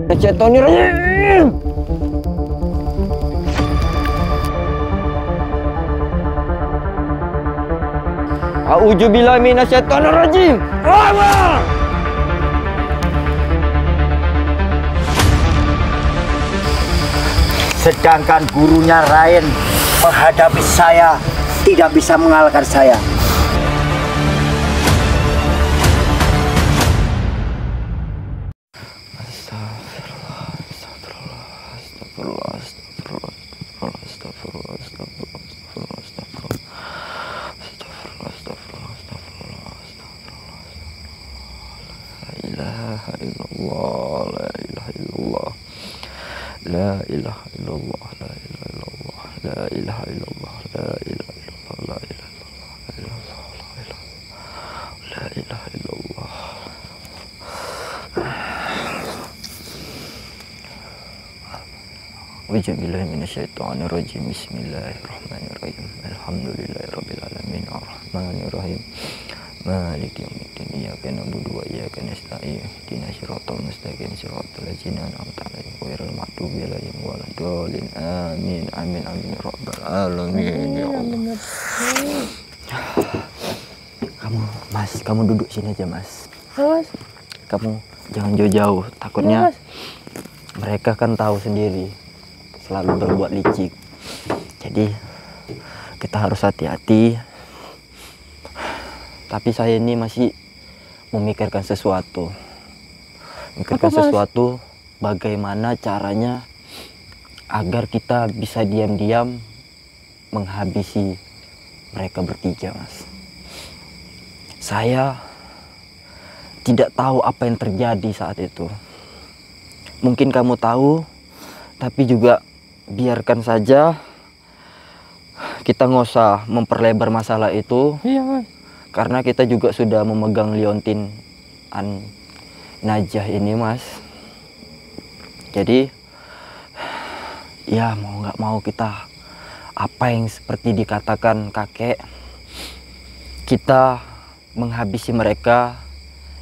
Syaitonirrajim. A'udzubillahi minasyaitonirrajim. Allah. Sedangkan gurunya Rain menghadapi saya tidak bisa mengalahkan saya. La ilaha illallah, la ilaha illallah, la ilaha illallah, la ilaha illallah, la ilaha illallah. A'udzubillahi minasyaitonirrajim. Bismillahirrahmanirrahim. Alhamdulillahirabbil alamin arrahmanirrahim. Maliki yaumiddin. Iyyaka na'budu wa iyyaka nasta'in. Ihdinas siratal mustaqim siratal ladzina an'amta 'alaihim ghairil maghdubi 'alaihim waladdallin. Amin amin amin ya rabbal alamin ya Allah. Kamu duduk sini aja, Mas. Mas. Kamu jangan jauh-jauh, takutnya mereka kan tahu sendiri selalu berbuat licik. Jadi kita harus hati-hati. Tapi saya ini masih memikirkan sesuatu. Bagaimana caranya agar kita bisa diam-diam menghabisi mereka bertiga, Mas. Saya tidak tahu apa yang terjadi saat itu. Mungkin kamu tahu, tapi juga biarkan saja. Kita nggak usah memperlebar masalah itu. Iya, Mas. Karena kita juga sudah memegang liontin Najah ini, Mas. Jadi ya mau nggak mau kita, apa yang seperti dikatakan kakek, kita menghabisi mereka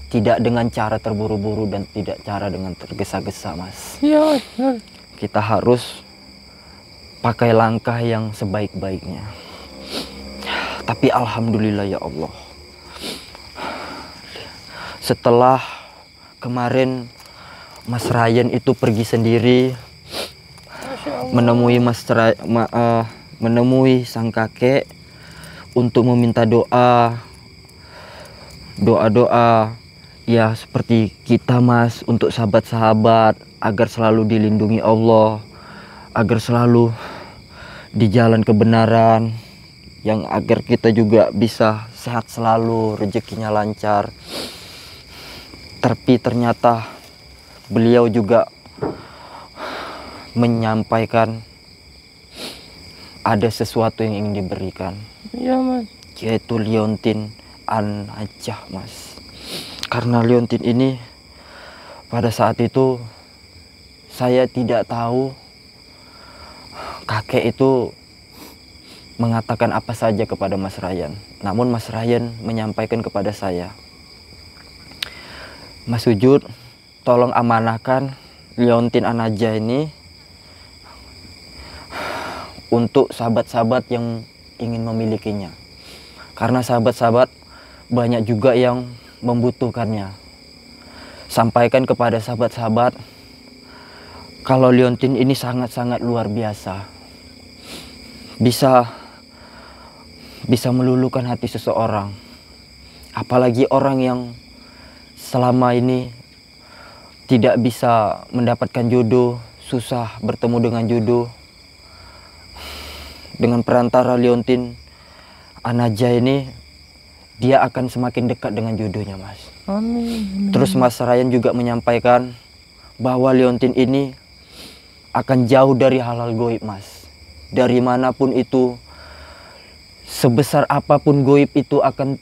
tidak dengan cara terburu-buru dan tidak cara dengan tergesa-gesa, Mas. Iya, Mas. Kita harus pakai langkah yang sebaik-baiknya. Tapi alhamdulillah ya Allah, setelah kemarin Mas Ryan itu pergi sendiri menemui menemui sang kakek untuk meminta doa ya seperti kita, Mas, untuk sahabat-sahabat agar selalu dilindungi Allah, agar selalu di jalan kebenaran, yang agar kita juga bisa sehat selalu, rezekinya lancar. Tapi ternyata beliau juga menyampaikan ada sesuatu yang ingin diberikan. Iya, Mas. Yaitu liontin Najah, Mas. Karena liontin ini pada saat itu saya tidak tahu kakek itu mengatakan apa saja kepada Mas Ryan. Namun Mas Ryan menyampaikan kepada saya, Mas Ujud, tolong amanahkan liontin Najah ini untuk sahabat-sahabat yang ingin memilikinya. Karena sahabat-sahabat banyak juga yang membutuhkannya. Sampaikan kepada sahabat-sahabat kalau liontin ini sangat-sangat luar biasa. Bisa meluluhkan hati seseorang. Apalagi orang yang selama ini tidak bisa mendapatkan jodoh, susah bertemu dengan jodoh. Dengan perantara liontin Najah ini, dia akan semakin dekat dengan jodohnya, Mas. Amin. Terus Mas Ryan juga menyampaikan bahwa liontin ini akan jauh dari hal-hal goib, Mas. Dari manapun itu, sebesar apapun goib itu akan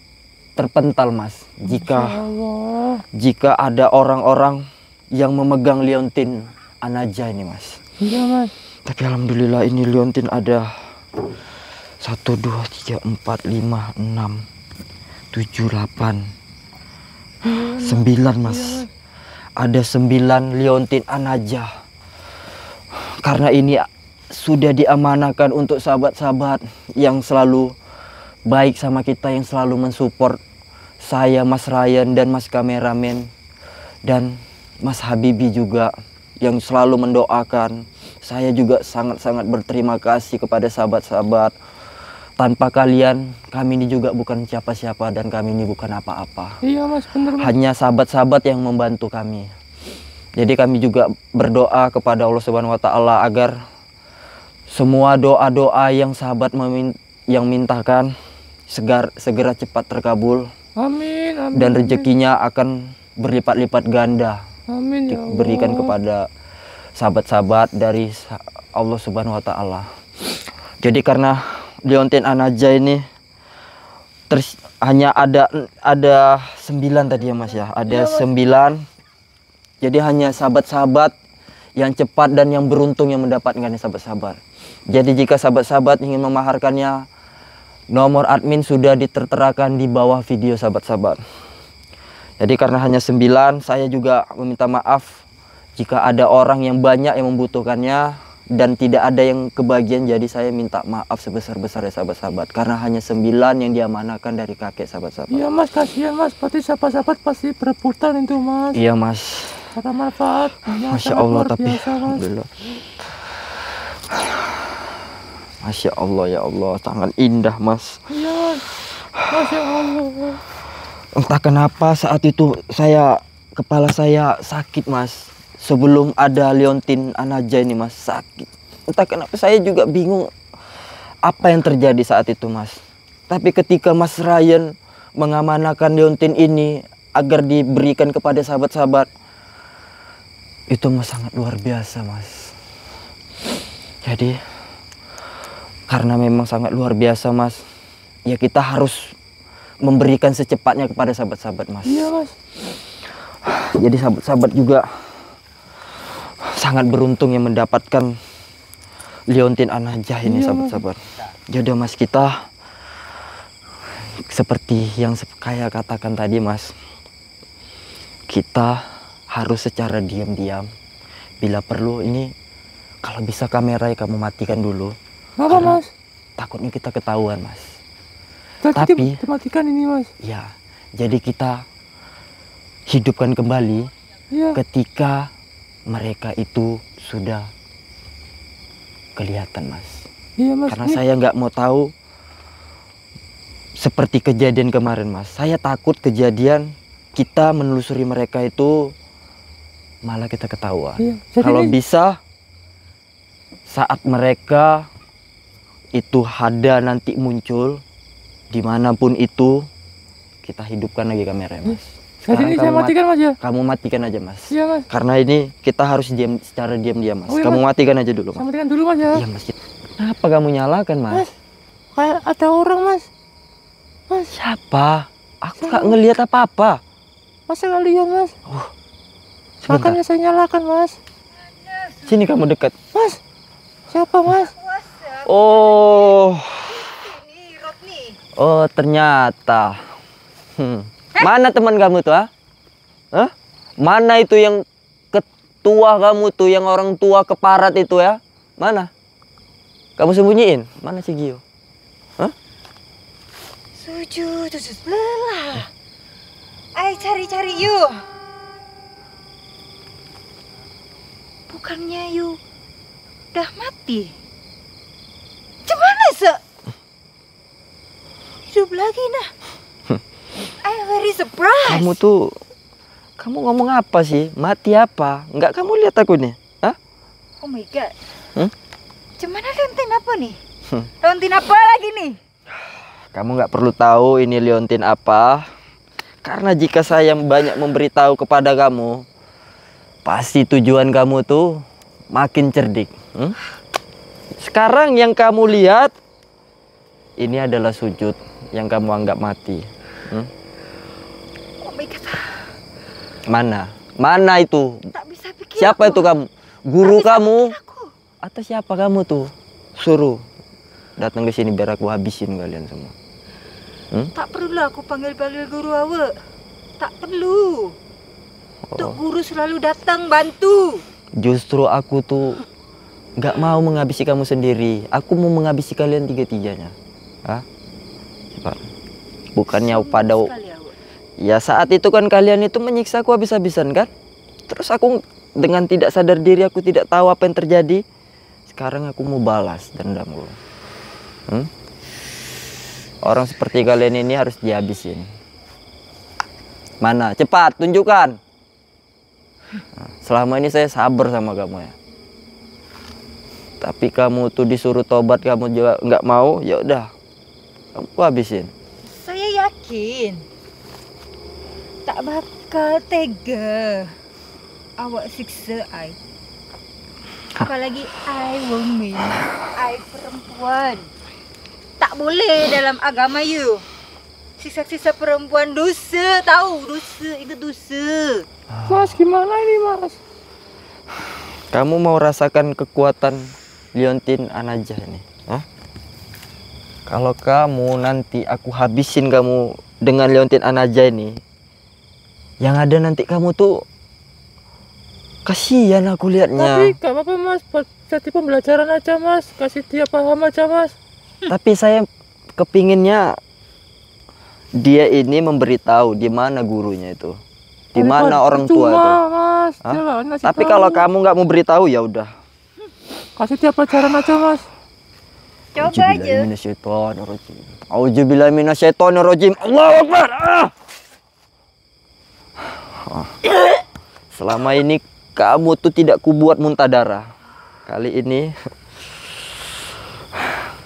terpental, Mas. Jika ada orang-orang yang memegang liontin Najah ini, Mas. Iya, Mas. Tapi alhamdulillah ini liontin ada 1, 2, 3, 4, 5, 6, 7, 8, 9, Mas. ada 9 liontin An-Najah. Karena ini sudah diamanahkan untuk sahabat-sahabat yang selalu baik sama kita, yang selalu mensupport saya, Mas Ryan dan Mas kameramen, dan Mas Habibi juga yang selalu mendoakan. Saya juga sangat-sangat berterima kasih kepada sahabat-sahabat. Tanpa kalian, kami ini juga bukan siapa-siapa dan kami ini bukan apa-apa. Iya Mas, bener Mas. Hanya sahabat-sahabat yang membantu kami. Jadi kami juga berdoa kepada Allah Subhanahu wa taala agar semua doa-doa yang sahabat yang mintakan segera cepat terkabul. Amin, amin. Dan rezekinya akan berlipat-lipat ganda. Amin ya Allah. Diberikan kepada sahabat-sahabat dari Allah Subhanahu wa taala. Jadi karena liontin An-Najah ini hanya ada 9 tadi ya Mas ya. Ada 9. Jadi hanya sahabat-sahabat yang cepat dan yang beruntung yang mendapatkannya sahabat-sahabat. Jadi jika sahabat-sahabat ingin memaharkannya, nomor admin sudah diterterakan di bawah video sahabat-sahabat. Jadi karena hanya 9, saya juga meminta maaf jika ada orang yang banyak yang membutuhkannya dan tidak ada yang kebagian. Jadi saya minta maaf sebesar-besarnya sahabat-sahabat, karena hanya 9 yang diamanahkan dari kakek sahabat-sahabat. Iya Mas, kasihan Mas, pasti sahabat-sahabat pasti berebutan itu Mas. Iya Mas. Karena manfaat. Masya Allah, tapi biasa, Mas. alhamdulillah. Masya Allah, ya Allah, sangat indah Mas. Iya Mas, Masya Allah. Entah kenapa saat itu kepala saya sakit Mas. Sebelum ada liontin An-Najah ini Mas, sakit. Entah kenapa saya juga bingung apa yang terjadi saat itu Mas. Tapi ketika Mas Ryan mengamanahkan liontin ini agar diberikan kepada sahabat-sahabat, itu Mas sangat luar biasa Mas. Jadi karena memang sangat luar biasa Mas, ya kita harus memberikan secepatnya kepada sahabat-sahabat Mas. Iya Mas. Jadi sahabat-sahabat juga sangat beruntung yang mendapatkan liontin An-Najah ini sahabat-sahabat. Jadi Mas, kita seperti yang saya katakan tadi Mas, kita harus secara diam-diam. Bila perlu ini, kalau bisa kameranya kamu matikan dulu. Kenapa Mas? Takutnya kita ketahuan Mas. Tapi dimatikan ini Mas. Ya, jadi kita hidupkan kembali ketika mereka itu sudah kelihatan Mas. Iya Mas. Karena saya nggak mau tahu seperti kejadian kemarin Mas. Saya takut kejadian kita menelusuri mereka itu malah kita ketahuan. Iya. Kalau bisa saat mereka itu ada nanti muncul dimanapun itu, kita hidupkan lagi kameranya Mas. Jadi ini saya matikan Mas ya? Kamu matikan aja Mas. Iya Mas. Karena ini kita harus diam secara diam-diam Mas. Oh, iya, kamu Mas. matikan aja dulu Mas. Saya matikan dulu Mas ya? Iya Mas. Kenapa kamu nyalakan Mas? Mas, kayak ada orang Mas. Mas. Siapa? Aku nggak ngelihat apa-apa. Masa nggak lihat Mas? Sebentar. Makanya saya nyalakan Mas. Sini kamu dekat. Mas, siapa Mas? Oh. Oh ternyata. Mana teman kamu tuh? Hah? Mana itu yang ketua kamu tuh, yang orang tua keparat itu ya? Mana? Kamu sembunyiin? Mana si Gio? Hah? Sujud lelah. Ayo cari-cari yuk. Bukannya yuk udah mati? Gimana se? Hidup lagi nah. I'm very surprised. Kamu ngomong apa sih? Mati apa? Enggak, kamu lihat aku nih. Hah? Oh my god. Gimana liontin apa nih? Liontin apa lagi nih? Kamu nggak perlu tahu ini liontin apa. Karena jika saya banyak memberitahu kepada kamu, pasti tujuan kamu tuh makin cerdik. Sekarang yang kamu lihat, ini adalah sujud yang kamu anggap mati. Oh my god. Mana? Mana itu? Tak bisa pikir. Siapa aku. itu kamu? Guru Tak bisa kamu? pikir aku. Atau siapa kamu tuh? Suruh datang ke sini biar aku habisin kalian semua. Tak perlu aku panggil guru awak. Tak perlu. Tuk Guru selalu datang bantu. Justru aku tuh nggak mau menghabisi kamu sendiri. Aku mau menghabisi kalian tiga-tiganya. Hah? Cepat. Bukannya pada... Sekali awak. Ya saat itu kan kalian itu menyiksa aku habis-habisan kan. Terus aku dengan tidak sadar diri, aku tidak tahu apa yang terjadi. Sekarang aku mau balas dendamku. Orang seperti kalian ini harus dihabisin. Mana? Cepat, tunjukkan. Nah, selama ini saya sabar sama kamu ya. Tapi kamu tuh disuruh tobat, kamu juga nggak mau. Ya udah, kamu habisin. Saya yakin tak bakal tega awak siksa I. Apalagi I woman, I perempuan. Tak boleh dalam agama you. Sisa-sisa perempuan dosa, tahu? Dosa, itu dosa. Mas, gimana ini, Mas? Kamu mau rasakan kekuatan liontin Anajah ini? Hah? Kalau kamu nanti aku habisin kamu dengan liontin Anajah ini, yang ada nanti kamu tuh kasihan aku lihatnya. Tapi gak apa-apa, Mas. Buat jadi pembelajaran aja, Mas. Kasih dia paham aja, Mas. Tapi saya kepinginnya dia ini memberitahu di mana gurunya itu, di mana orang tua itu. Mas. Tapi kalau kamu nggak mau beritahu ya udah. Kasih dia pelajaran aja, Mas. Coba aja. Auzubillahi minasyaitonirrajim. Allahu Akbar. Selama ini kamu tuh tidak kubuat muntah darah. Kali ini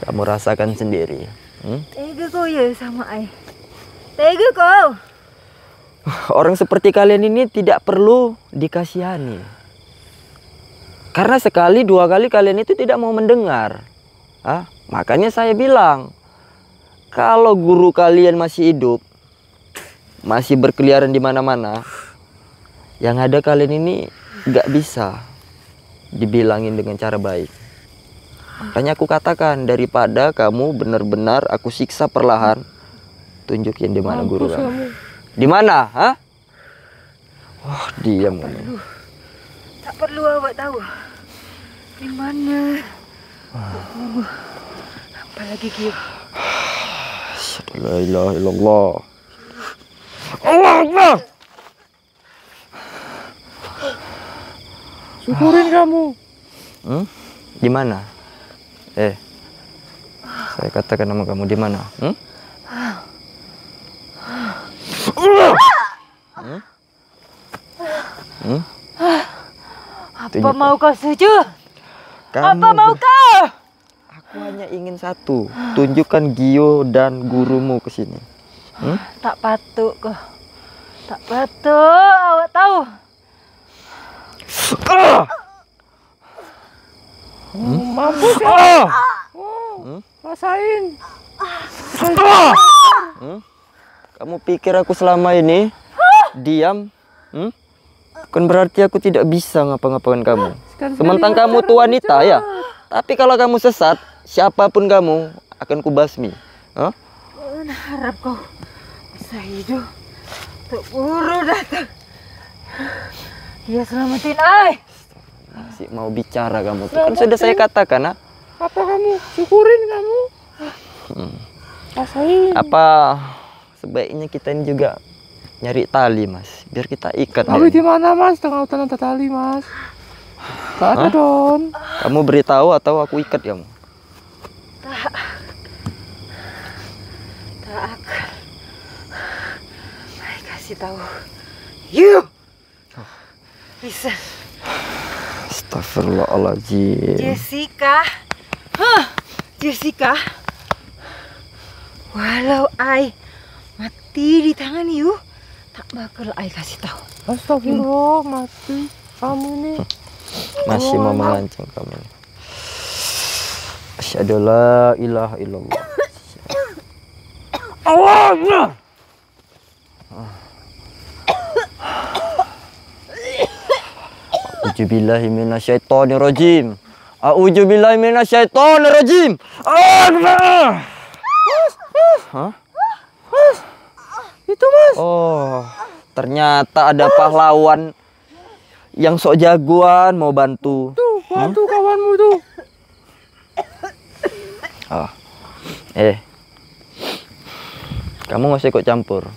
kamu rasakan sendiri. Tega kau ya sama I. Tega kau. Orang seperti kalian ini tidak perlu dikasihani. Karena sekali dua kali kalian itu tidak mau mendengar. Makanya saya bilang, kalau guru kalian masih hidup, masih berkeliaran di mana-mana, yang ada kalian ini nggak bisa dibilangin dengan cara baik. Makanya aku katakan, daripada kamu benar-benar aku siksa perlahan, tunjukin di mana guru kamu. Di mana? Hah? Wah, diam kamu. Tak perlu awak tahu. Di mana? Apalagi Kio. La ilaha illallah. Allah Akbar. Syukurin kamu. Di mana? Saya katakan nama kamu di mana? Apa mau kau setuju? Kamu Apa mau kau? Aku hanya ingin satu, tunjukkan Gio dan gurumu ke sini. Tak patut kau. Tak patut awak tahu. Mampus ya. Rasain. Kamu pikir aku selama ini diam? Bukan berarti aku tidak bisa ngapa-ngapain kamu. Sementara kamu tuh wanita ya. Tapi kalau kamu sesat, siapapun kamu akan kubasmi. Harap kau bisa hidup. Tuk Guru datang. Dia selamatin I. Masih mau bicara kamu tuh. Kan sudah saya katakan. Apa kamu? Syukurin kamu. Rasain. Apa sebaiknya kita ini juga nyari tali, Mas, biar kita ikat. Tali di mana, Mas? Tengah hutan ada tali, Mas. Gak ada, Don. Kamu beritahu atau aku ikat kamu? Tak akan. I kasih tahu. You. Bisa. Astagfirullahaladzim. Jessica. Jessica. Walau I mati di tangan you, tak bakal I kasih tahu. Astagfirullah, mati. Kamu ini Masih mau mengancam kamu. Asyhadu la ilaha illallah. Allah. A'udzubillahi minasyaitonirrajim. A'udzubillahi minasyaitonirrajim. Mas. Itu, Mas. Oh, Ternyata ada pahlawan yang sok jagoan mau bantu. Tuh, bantu kawanmu tuh. Oh. Kamu nggak usah ikut campur.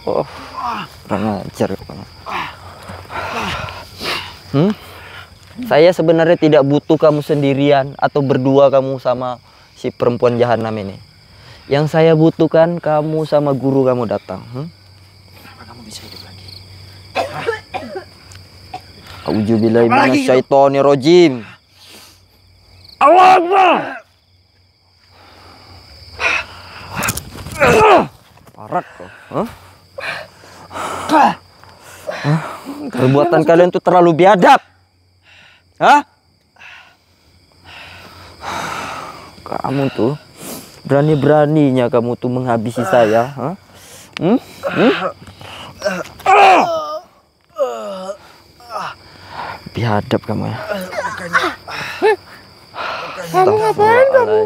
Oh, kurang ajar kamu. Saya sebenarnya tidak butuh kamu sendirian atau berdua kamu sama si perempuan jahanam ini. Yang saya butuhkan kamu sama guru kamu datang. Kenapa kamu bisa hidup lagi? Auzubillahi minasyaitonirrajim. Allah Akbar. Parat kok. Perbuatan kalian tuh terlalu biadab. Kamu tuh berani-beraninya kamu tuh menghabisi saya. Biadab kamu ya. Kamu ngapain kamu?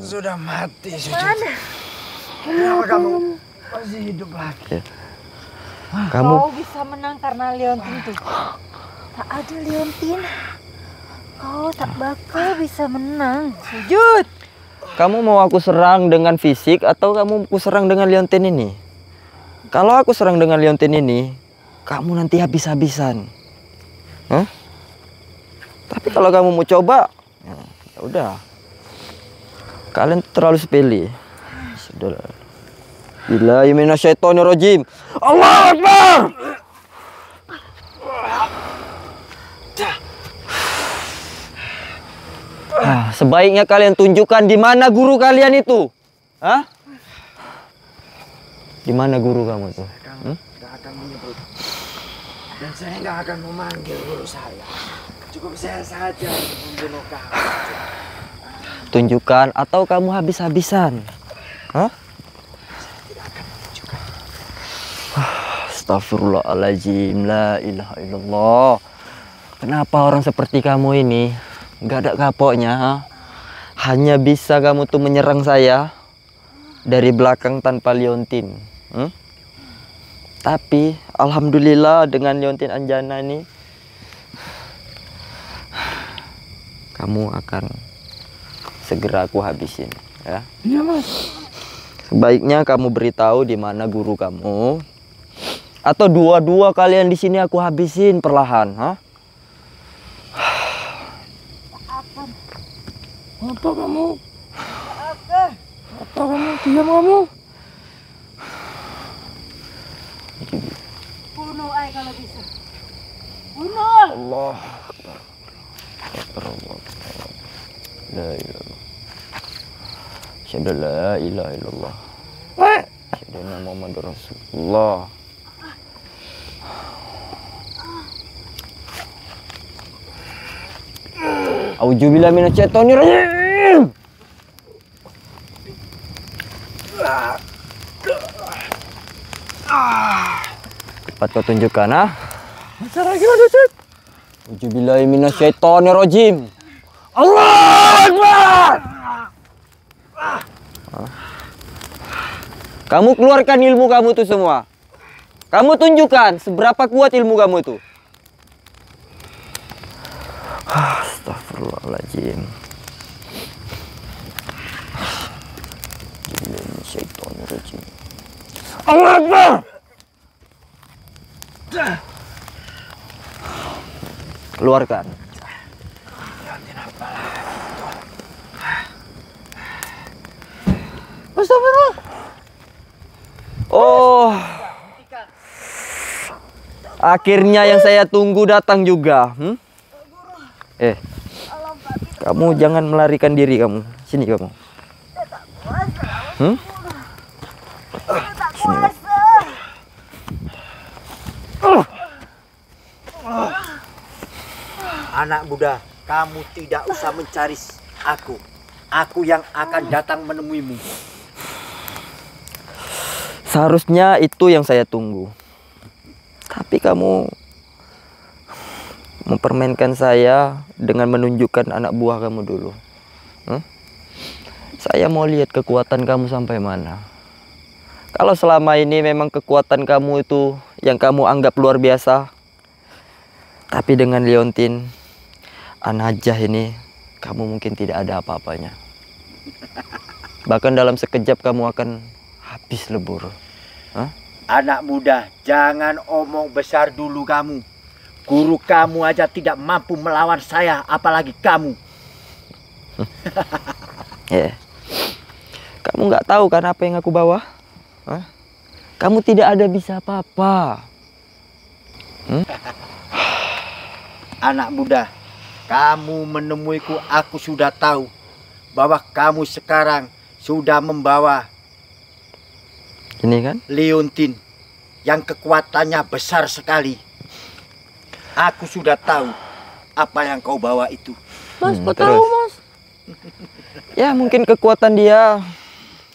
Sudah mati, Sujud. Kenapa kamu masih hidup lagi? Kamu Kau bisa menang karena Leontin tuh. Tak ada Leontin, kau tak bakal bisa menang. Sujud. Kamu mau aku serang dengan fisik atau kamu aku serang dengan liontin ini? Kalau aku serang dengan liontin ini, kamu nanti habis-habisan. Tapi kalau kamu mau coba, ya udah. Kalian terlalu sepele. Sudahlah. Billahi minasyaitonirrajim. Allahu Akbar. Sebaiknya kalian tunjukkan di mana guru kalian itu. Di mana guru kamu itu? Nggak akan menyebut. Dan saya nggak akan memanggil guru saya. Cukup saya saja membunuh kamu. Tunjukkan atau kamu habis-habisan. Saya tidak akan menunjukkan. Astagfirullahaladzim, la ilaha illallah. Kenapa orang seperti kamu ini nggak ada kapoknya? Hanya bisa kamu tuh menyerang saya dari belakang tanpa liontin. Tapi alhamdulillah dengan liontin Anjana ini kamu akan segera aku habisin, ya. Iya, Mas. Sebaiknya kamu beritahu di mana guru kamu, atau dua-dua kalian di sini aku habisin perlahan, Apa kamu? Apa kamu? Diam kamu. Bunuh ay kalau bisa. Bunuh. Allah Akbar. La ilaha. Asyhadu an la ilaha illallah. Asyhadu anna Muhammadar Rasulullah. Auzubillahi minasyaitonirrajim. Cepat kau tunjukkan, Cara lagi Mas Sujud. Auzubillahi minasyaitonirrajim. Allahu Akbar. Kamu keluarkan ilmu kamu itu semua. Kamu tunjukkan seberapa kuat ilmu kamu itu. Astagfirullahaladzim. Allah Akbar. Keluarkan. Astagfirullah. Oh, akhirnya yang saya tunggu datang juga. Kamu jangan melarikan diri kamu. Sini kamu. Sini. Anak muda, kamu tidak usah mencari aku. Aku yang akan datang menemuimu. Seharusnya itu yang saya tunggu. Tapi kamu mempermainkan saya dengan menunjukkan anak buah kamu dulu. Saya mau lihat kekuatan kamu sampai mana. Kalau selama ini memang kekuatan kamu itu yang kamu anggap luar biasa, tapi dengan Leontin An-Najah ini, kamu mungkin tidak ada apa-apanya. Bahkan dalam sekejap kamu akan habis lebur. Hah? Anak muda, jangan omong besar dulu kamu. Guru kamu aja tidak mampu melawan saya, apalagi kamu. Kamu nggak tahu kan apa yang aku bawa? Hah? Kamu tidak ada bisa apa-apa. Anak muda, kamu menemuiku, aku sudah tahu bahwa kamu sekarang sudah membawa Ini kan? Leontin yang kekuatannya besar sekali. Aku sudah tahu apa yang kau bawa itu. Mas, kok terus? tahu Mas? Ya mungkin kekuatan dia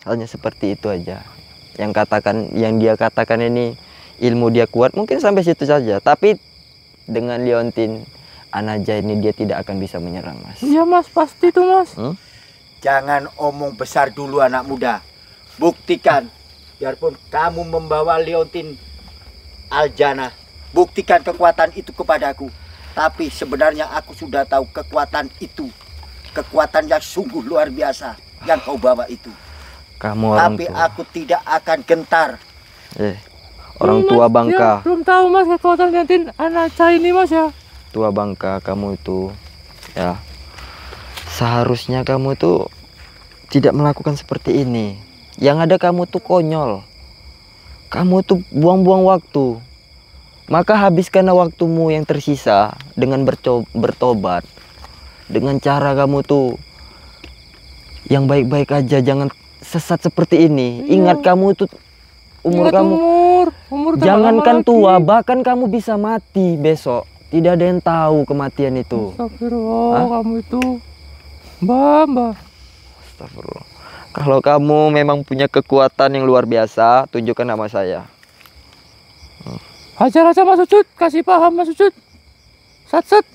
hanya seperti itu aja. Yang dia katakan ini ilmu dia kuat, mungkin sampai situ saja. Tapi dengan Leontin An-Najah ini dia tidak akan bisa menyerang, Mas. Iya Mas, pasti tuh Mas. Jangan omong besar dulu anak muda. Buktikan, biarpun kamu membawa Leontin Aljana, buktikan kekuatan itu kepadaku. Tapi sebenarnya aku sudah tahu kekuatan itu, kekuatan yang sungguh luar biasa yang kau bawa itu. Kamu orang Tapi tua. aku tidak akan gentar. Orang Mas, tua dia bangka. belum tahu Mas kekuatan Leontin An-Najah ini Mas ya. Tua bangka kamu itu, ya. Seharusnya kamu itu tidak melakukan seperti ini. Yang ada kamu tuh konyol. Kamu tuh buang-buang waktu. Maka habiskanlah waktumu yang tersisa dengan bertobat. Dengan cara kamu tuh yang baik-baik aja, jangan sesat seperti ini. Iya. Ingat kamu itu umur Ingat kamu. umur udah Jangankan lama tua, lagi. bahkan kamu bisa mati besok. Tidak ada yang tahu kematian itu. Astagfirullah, Hah? kamu itu Mbak. Astagfirullah. Kalau kamu memang punya kekuatan yang luar biasa, tunjukkan nama saya. Hajar aja Mas Ucut, kasih paham Mas Ucut. Sat.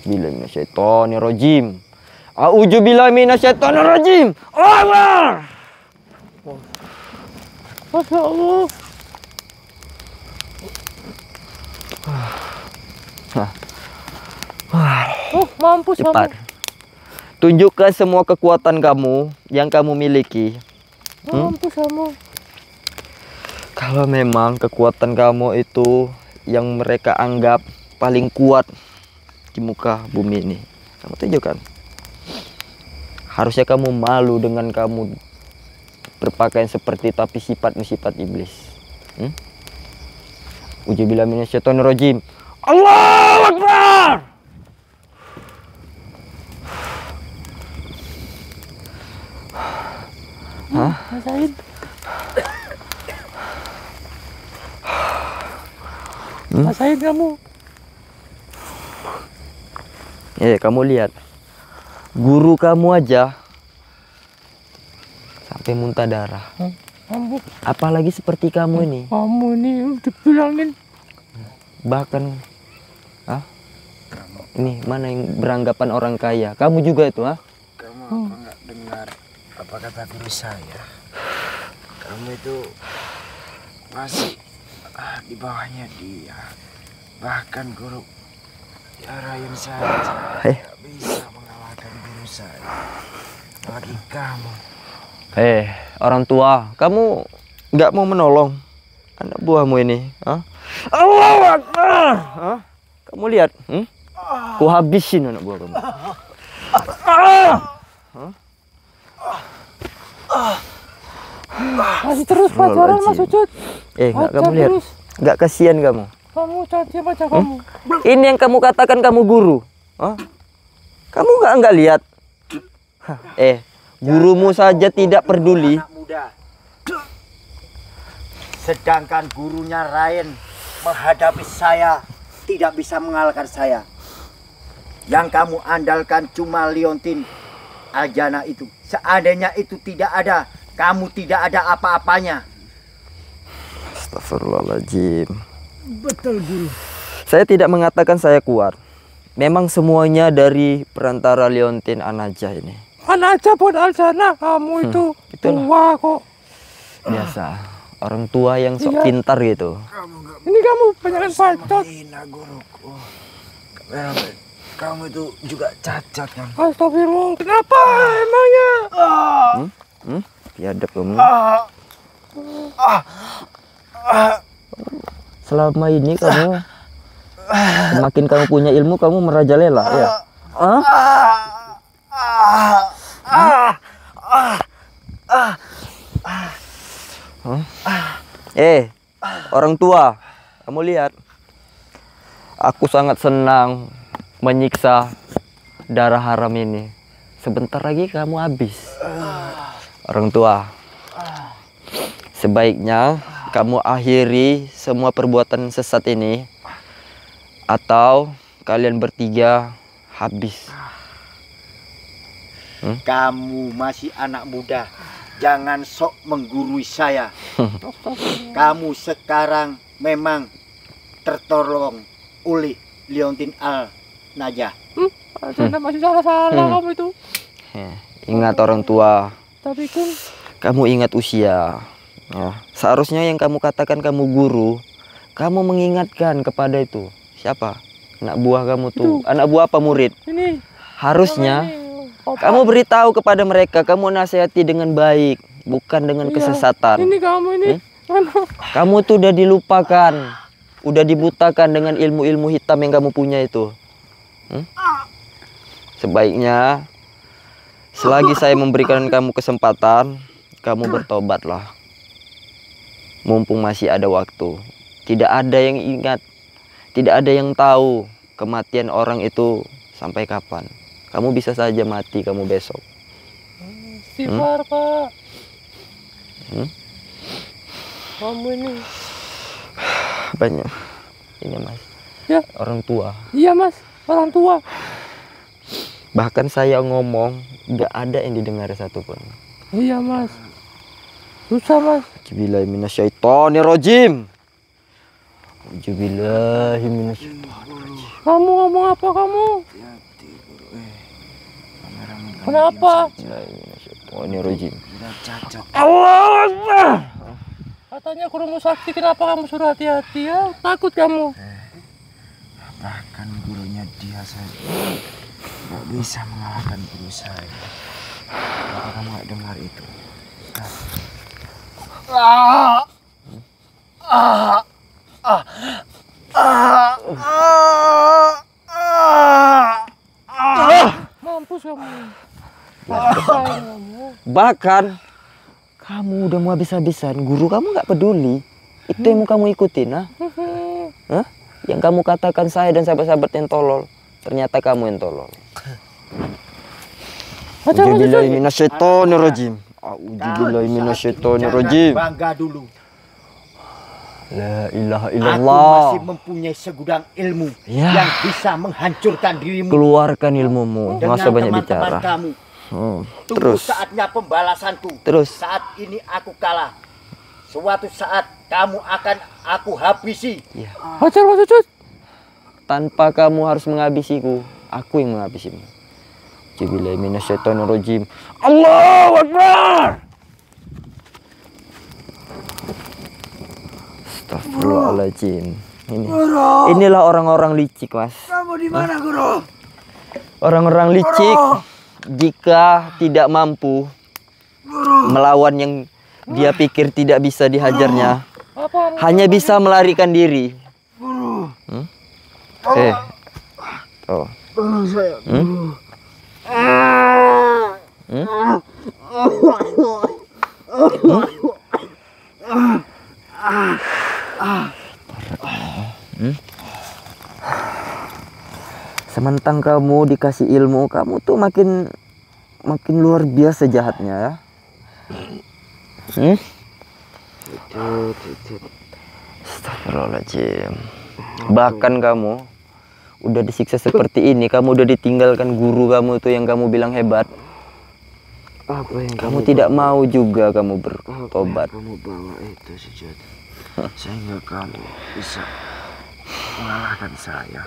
Billahi minasyaitonirrajim. A'udzu billahi minasyaitonirrajim. Allah. Masya Allah. Oh, mampus Cepat. kamu. Tunjukkan semua kekuatan kamu yang kamu miliki. Mampus kamu. Kalau memang kekuatan kamu itu yang mereka anggap paling kuat di muka bumi ini, kamu tunjukkan. Harusnya kamu malu dengan kamu berpakaian seperti itu, tapi sifatmu sifat iblis. Ujubillah minasyaitonirrajim. Allahu Akbar. Rasain. Rasain kamu. Kamu lihat. Guru kamu aja sampai muntah darah. Mampus. Apalagi seperti kamu ini. Kamu ini dibilangin. Bahkan ini mana yang beranggapan orang kaya? Kamu juga itu, Kamu apa nggak dengar apa kata guru saya? Kamu itu masih di bawahnya dia. Bahkan guru Rayun saja tidak bisa mengalahkan guru saya. Bagi kamu. Orang tua, kamu nggak mau menolong anak buahmu ini? Allahu Akbar! Kamu lihat, ku habisin anak buah kamu. Masih terus pelajaran Mas Ucut. Nggak, kamu Ajar lihat, terus. nggak kasihan kamu. Kamu caci aja kamu. Ini yang kamu katakan kamu guru. Kamu nggak lihat? Gurumu saja tidak peduli. Anak muda. Sedangkan gurunya Ryan menghadapi saya tidak bisa mengalahkan saya. Yang kamu andalkan cuma Leontin Aljana itu. Seandainya itu tidak ada, kamu tidak ada apa-apanya. Astagfirullahaladzim. Betul guru. Saya tidak mengatakan saya kuat. memang semuanya dari perantara Leontin Anaja ini. Mana aja buat Aljana, kamu itu itulah. tua kok. Biasa, orang tua yang sok Iya. pintar gitu. Ini kamu banyakan bacot. guruku. Kamu itu juga cacat kan? Astagfirullah, kenapa emangnya? Biadab kamu. Selama ini kamu, semakin kamu punya ilmu, kamu merajalela ya. Orang tua, kamu lihat, aku sangat senang menyiksa darah haram ini. Sebentar lagi kamu habis. Orang tua, sebaiknya kamu akhiri semua perbuatan sesat ini, atau kalian bertiga habis. Kamu masih anak muda. Jangan sok menggurui saya. Kamu sekarang memang tertolong oleh Leontin Al-Najah. Aljana masih salah-salah kamu itu. Ingat orang tua, Tapi kan kamu ingat usia. Ya, seharusnya yang kamu katakan kamu guru, kamu mengingatkan kepada itu. Siapa? Anak buah kamu tuh. Anak buah apa murid? ini Harusnya ini, Opa. kamu beritahu kepada mereka, kamu nasihati dengan baik, bukan dengan Iya. kesesatan. Ini kamu ini. Anu, Kamu tuh udah dilupakan, udah dibutakan dengan ilmu-ilmu hitam yang kamu punya itu. Sebaiknya, selagi saya memberikan kamu kesempatan, kamu bertobatlah. Mumpung masih ada waktu. Tidak ada yang ingat, tidak ada yang tahu kematian orang itu sampai kapan. Kamu bisa saja mati kamu besok. istighfar, Pak. Hmm? Kamu ini. Banyak. Ini mas, Ya, orang tua. iya Mas, orang tua. Bahkan saya ngomong, nggak ada yang didengar satupun. Iya Mas. Susah Mas. Auzubillahi minasyaitonirrajim. Auzubillahi minasyaitonirrajim. Kamu ngomong apa kamu? Kenapa? Auzubillahi minasyaitonirrajim. Allah Akbar. Katanya kurung sakti, kenapa kamu suruh hati-hati ya? Takut kamu. Bahkan gurunya dia saja nggak bisa mengalahkan guru saya. Apa kamu nggak dengar itu? Mampus kamu. Sayang kamu. Bahkan kamu udah mau habis-habisan, guru kamu nggak peduli. Itu yang mau kamu ikutin, ah? Hah? Yang kamu katakan saya dan sahabat-sahabat yang tolol, ternyata kamu yang tolol. Auzubillahi minasyaitonirrajim. Auzubillahi minasyaitonirrajim. Jangan bangga dulu. La ilaha Aku illallah. masih mempunyai segudang ilmu Ya. yang bisa menghancurkan dirimu Keluarkan ilmumu, nggak dengan usah banyak teman-teman bicara. kamu. Tunggu Terus, saatnya pembalasanku. terus. Saat ini aku kalah. Suatu saat kamu akan aku habisi. Hajar Mas Ucut. Tanpa kamu harus menghabisiku, aku yang menghabisimu. Auzubillahi minasyaitonirrajim. Allahu Akbar. Astagfirullahaladzim. Inilah orang-orang licik, Mas. Kamu di mana, Guru? Orang-orang licik jika tidak mampu melawan yang dia pikir tidak bisa dihajarnya, Apa? hanya bisa melarikan diri. Oh. Saya. Sementang kamu dikasih ilmu, kamu tuh makin luar biasa jahatnya ya. Astagfirullahaladzim. Bahkan kamu udah disiksa seperti ini, kamu udah ditinggalkan guru kamu tuh yang kamu bilang hebat. Apa yang Kamu tidak mau juga kamu bertobat. kamu bawa itu sejati sehingga kamu bisa mengalahkan saya?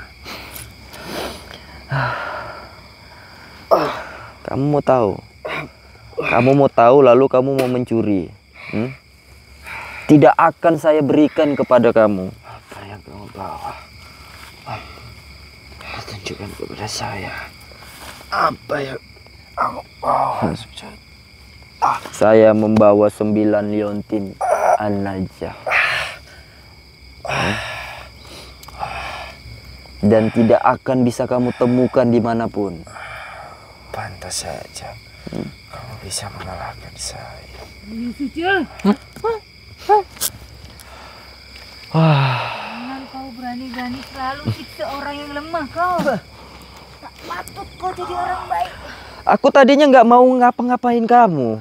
Kamu mau tahu? Kamu mau tahu lalu kamu mau mencuri? Tidak akan saya berikan kepada kamu. Apa yang kamu bawa? Tunjukkan kepada saya. Apa yang kamu bawa, Sujud? Saya membawa 9 liontin An-Najah. Dan tidak akan bisa kamu temukan dimanapun. Pantas saja kamu bisa mengalahkan saya. Jangan kau berani-berani selalu siksa orang yang lemah kau. Tak patut kau jadi orang baik. Aku tadinya nggak mau ngapa-ngapain kamu.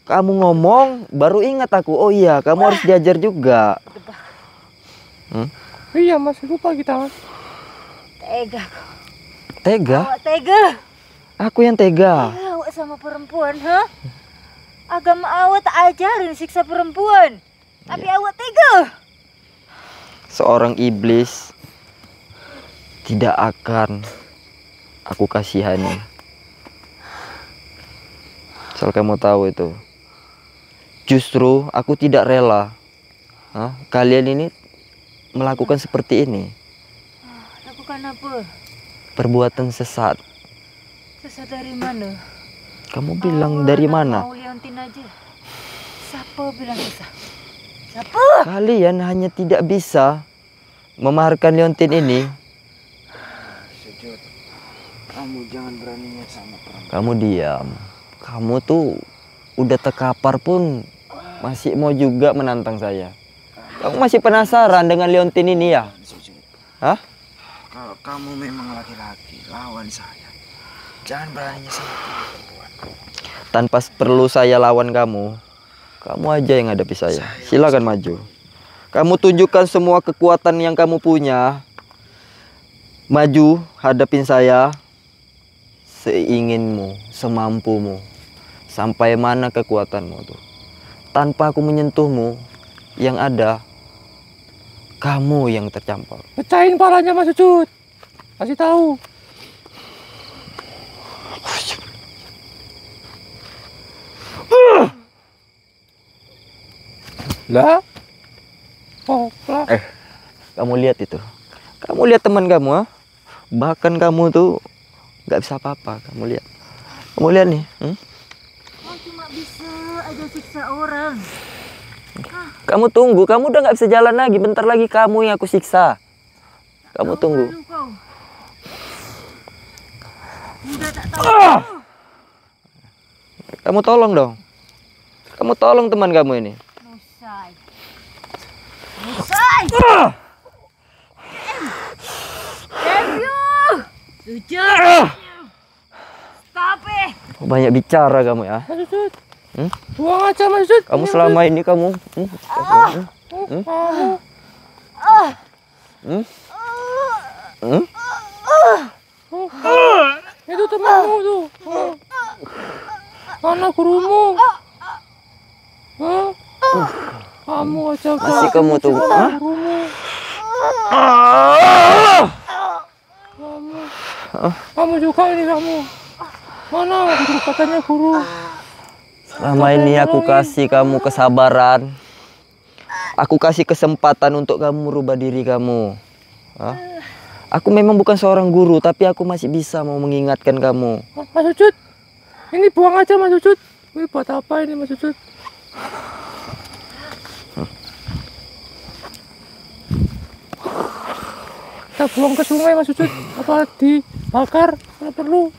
Kamu ngomong, baru ingat aku. Oh iya, kamu harus diajar juga. Iya mas, lupa kita mas. Tega kau. Tega? Awak tega. Aku yang tega. Awak sama perempuan, ha? Agama awak tak ajarin siksa perempuan. Tapi awak tega. Seorang iblis tidak akan aku kasihani. Asal kamu tahu itu. Justru aku tidak rela kalian ini melakukan seperti ini. Lakukan apa? Perbuatan sesat. Sesat dari mana? Kamu bilang dari mana? Mau liontin aja. Siapa bilang sesat? Siapa? Kalian hanya tidak bisa memaharkan liontin ini. Sujud, kamu jangan beraninya sama perempuan. Kamu diam. Kamu tuh udah terkapar pun masih mau juga menantang saya. Kamu masih penasaran dengan liontin ini ya? Sujud, Hah? kalau kamu memang laki-laki, lawan saya. Jangan beraninya sama perempuan. Tanpa perlu saya lawan kamu, kamu aja yang hadapi saya. Silakan maju. Kamu tunjukkan semua kekuatan yang kamu punya. Maju, hadapin saya. Seinginmu, semampumu. Sampai mana kekuatanmu tuh. Tanpa aku menyentuhmu, yang ada kamu yang tercampur. Pecahin palanya mas Sujud. Kasih tahu. Lah? Oh, lah. Kamu lihat itu. Kamu lihat teman kamu, bahkan kamu tuh nggak bisa apa-apa. Kamu lihat. Kamu lihat nih. Kau cuma bisa aja siksa orang. Kamu tunggu. Kamu udah nggak bisa jalan lagi. Bentar lagi kamu yang aku siksa. Kamu tunggu. Malu kau. Udah tak tahu. Kamu tolong dong. Kamu tolong teman kamu ini. Musai. Musai. Damn you. Sujud. Stop it. Banyak bicara kamu ya. Mas Sujud. Buang aja mas Sujud. Kamu selama ini kamu. Itu temanmu tuh. Mana gurumu? Kamu aja Masih kamu tuh. gurumu. Kamu juga ini kamu. Mana guru katanya guru. Selama ini aku kasih kamu kesabaran. Aku kasih kesempatan untuk kamu merubah diri kamu. Aku memang bukan seorang guru, tapi aku masih bisa mau mengingatkan kamu. Mas Sujud, ini buang aja Mas Sujud. Ini buat apa ini Mas Sujud? Kita buang ke sungai Mas Sujud. Apa dibakar? Kalau perlu.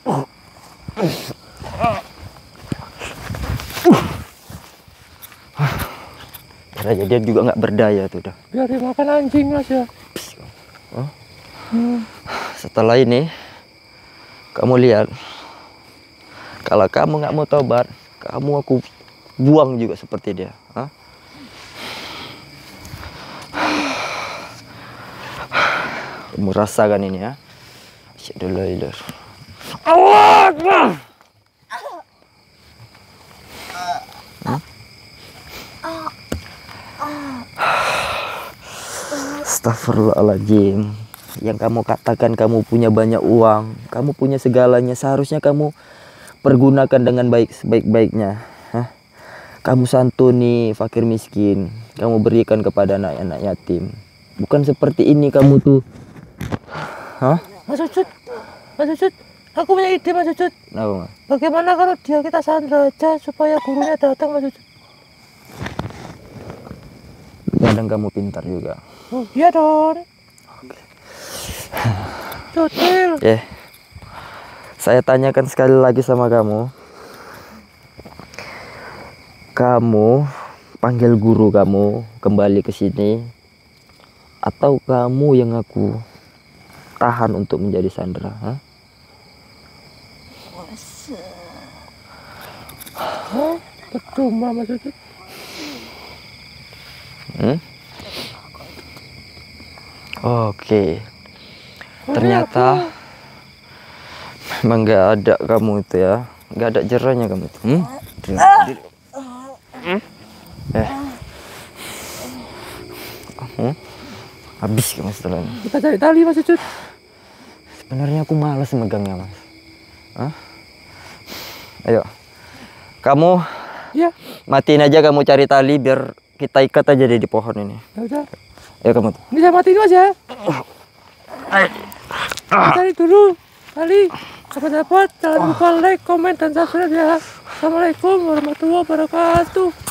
Karena dia juga nggak berdaya tuh dah. Biar dimakan anjing Mas ya. Setelah ini, kamu lihat. Kalau kamu nggak mau tobat, kamu aku buang juga seperti dia. Kamu rasakan ini ya. Asyhadu an la ilaha illallah. Allah Akbar. Astagfirullahaladzim. yang kamu katakan kamu punya banyak uang, kamu punya segalanya, seharusnya kamu pergunakan dengan baik sebaik-baiknya. Hah? Kamu santuni fakir miskin, kamu berikan kepada anak-anak yatim. Bukan seperti ini kamu tuh. Hah? Mas Ucut, aku punya ide Mas Ucut. Kenapa, Mas? Bagaimana kalau dia kita sandra aja supaya gurunya datang Mas Ucut? Kadang kamu pintar juga. Oh iya dong. Cutil. Saya tanyakan sekali lagi sama kamu. Kamu panggil guru kamu kembali ke sini, atau kamu yang aku tahan untuk menjadi sandera? Hah? Percuma Mas Ucut. Oke. Ternyata memang nggak ada kamu itu ya, nggak ada jerahnya kamu itu. Habis kamu setelah ini. Kita cari tali Mas Ucut. Sebenarnya aku malas megangnya, Mas. Hah? Ayo, kamu Ya. matiin aja, kamu cari tali biar kita ikat aja deh di pohon ini. Ya udah. Ayo kamu tuh. Ini saya matiin Mas ya. Cari dulu tali. Dapat jangan lupa like, komen, dan subscribe ya. Assalamualaikum warahmatullahi wabarakatuh.